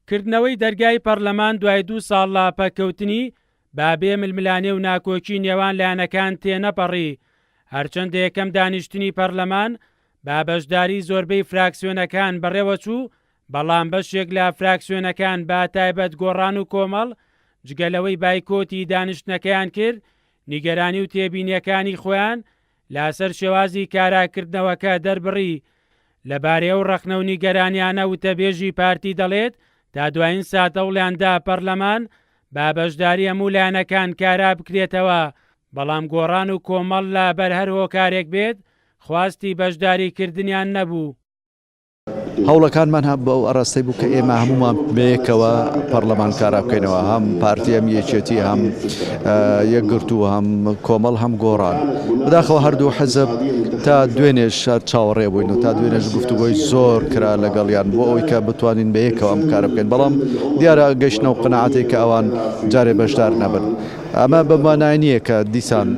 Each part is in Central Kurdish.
کردنەوەی دەرگای پەرلەمان دوای 2 ساڵ لە پەکەوتنی بابێ ململانێ و ناکۆکی نێوان لایەنەکان تێنەپەڕی، هەرچەندە یەکەم دانیشتنی پەرلەمان با بەشداری زۆربەی فراکسیۆنەکان بەڕێوە چوو، بەڵام بەشێک لە فراکسیۆنەکان با تایبەت گۆڕان و کۆمەڵ جگەلەوەی بایکۆتی دانیشتنەکەیان کرد، نیگەرانی و تێبینیەکانی خۆیان لاسەر شێوازی کاراکردنەوەکە دەربڕی. لەبارەی ئەو ڕەخنە و نیگەرانیانە وتەبێژی پارتی دەڵێت تا دوایین ساتە وڵیاندا پەرلەمان با بەشداری هەموو لایەنەکان کارا بکرێتەوە، بەڵام گۆڕان و کۆمەڵ لە بەر هەر هۆکارێک بێت خواستی بەشداریکردنیان نەبوو. هەوڵەکانمان بە ئەو ئەڕاستی بوو کە ئێمە هەمومان بەیەکەوە پەرلەمان کارا بکەینەوە، هەم پارتی هەم یەکێتی هەم یەکگرتو هەم کۆمەڵ هەم گۆڕان بەداخەوە هەردوو حەزب تا دوێنێش چاوەڕێ بووین و تا دوێنێش گفتوگۆی زۆر کرا لەگەڵیان بۆ ئەوەی کە بتوانین بەیەکەوە ئەم کارە بکەین، بەڵام دیارە گەشتنە و قناعەتی کە ئەوان جارێ بەشدار نەبن. ئەمە بەمانای نییە کە دیسان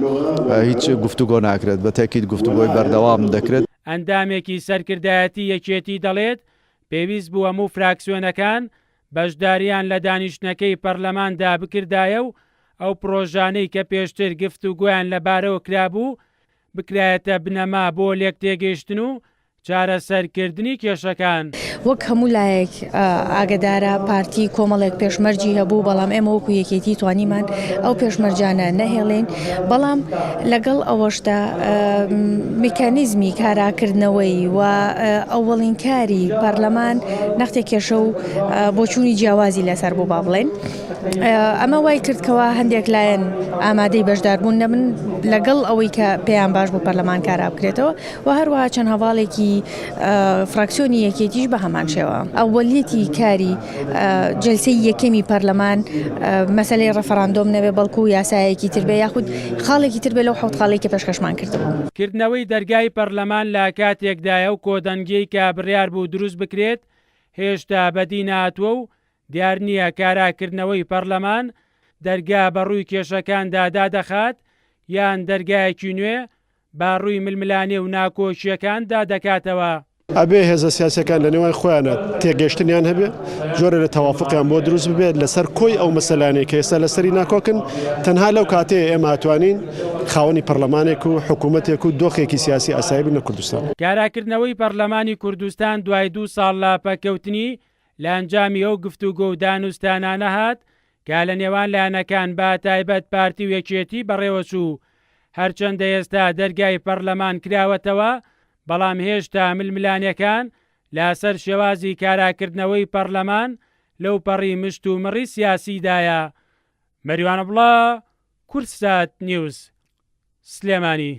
هیچ گفتوگۆ ناکرێت، بە تاکید گفتوگۆی بەردەوام دەکرێت. ئەندامێکی سەرکردایەتی یەکێتی دەڵێت پێویست بوو هەموو فراکسیۆنەکان بەشداریان لە دانیشتنەکەی پەرلەماندا بکردایە و ئەو پرۆژانەی کە پێشتر گفتوگۆیان لەبارەوە کرابوو بکرایەتە بنەما بۆ لێک تێگەیشتن و چارەسەرکردنی کێشەکان. وەک هەموو لایەک ئاگدارە پارتی کۆمەڵێک پێشمەرجی هەبوو، بەڵام ئێمە وەکو یەکێتی توانیمان ئەو پێشمەرجانە نەهێڵین، بەڵام لەگەڵ ئەوەشدا میکانیزمی کاراکردنەوەی و ئەوڵین کاری پەرلەمان نەختێ کێشە و بۆچوونی جیاوازی لەسەر بوو با بڵێن. ئەمە وای کردکەوە هەندێک لایەن ئامادەی بەشداربوون نەبن لەگەڵ ئەوەی کە پێیان باش بوو پەرلەمان کارا بکرێتەوە، و هەروەها چەند هەواڵێکی فراکسیۆنی یەکێتیش بە هەمان شێوە. ئەوەلیەتی کاری جەلسەی یەکەمی پەرلەمان مەسەلەی ڕەفەڕاندۆم نەبێ بەڵکو و یاسایەکی تر بێ، یاخود خاڵێکی تر بێ لەو حەوت خاڵێکی پێشکەشمان کردبوو. کردنەوەی دەرگای پەرلەمان لە کاتێکدایە و کۆدەنگەی کە بڕیار بوو دروست بکرێت هێشتا بەدی نهاتووە و دیار نییە کاراکردنەوەی پەرلەمان دەرگا بەڕووی کێشەکاندا دادەخات یان دەرگایەکی نوێ باڕووی ململانێ و ناکۆشیەکاندا دەکاتەوە. ئەبێ هێزە سیاسەکان لە نێوان خۆیانە تێگەشتنیان هەبێ، جۆرە لە تەوافقیان بۆ دروست ببێت لەسەر کۆی ئەو مەسەلانەی کە ئێستا لەسەری ناکۆکن، تەنها لەو کاتەیە ئێمە هاتوانین خاوەنی پەرلەمانێک و حکوومەتێک و دۆخێکی سیاسی ئاسایی بن لە کوردستان. کاراکردنەوەی پەرلەمانی کوردستان دوای 2 ساڵ لە پەکەوتنی لە ئەنجامی ئەو گفتوگۆ و دانوستانانە هات کە لە نێوان لایەنەکان با تایبەت پارتی و یەکێتی بەڕێوە چوو. هەرچەندە ئێستا دەرگای پەرلەمان کراوەتەوە، بەڵام هێشتا ململانیەکان لەسەر شێوازی کاراکردنەوەی پەرلەمان لەو پەڕی مشت و مڕی سیاسیدایە. مەریوانە بڵا، کورتسات نیوز، سلێمانی.